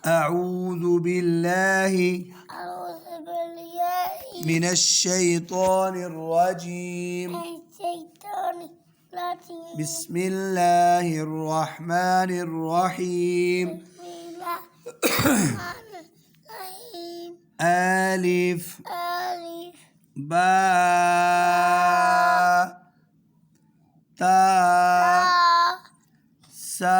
अऊज़ु बिल्लाहि मिनश शैतानिर रजीम बिस्मिल्लाहिर रहमानिर रहीम अलिफ बा ता सा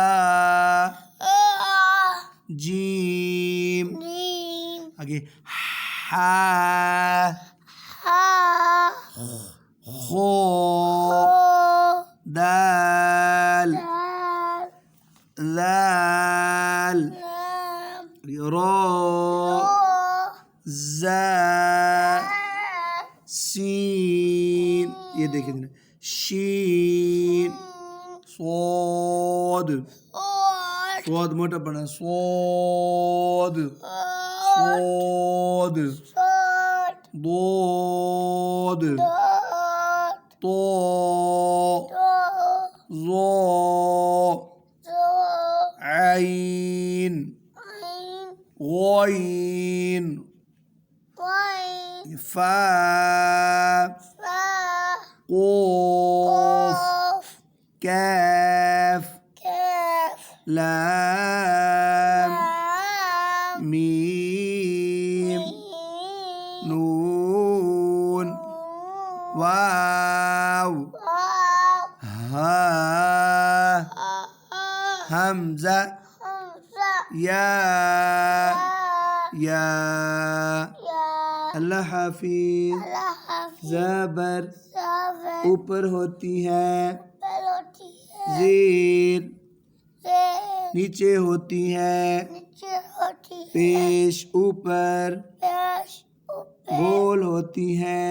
जीम आगे हा खो दाल लाल रा ज़ा सीन, ये देखिए शीन स्वाद स्वाद मोटा पड़ा स्वाद स्वाद दोद तो ज़ो आइन गॉइन फा क़ाफ़ कैफ लाम मीम नून वाव हा हमज़ा या अल्लाह हाफिज़। ज़बर ऊपर होती है, ज़ेर नीचे होती है, पेश ऊपर गोल होती है।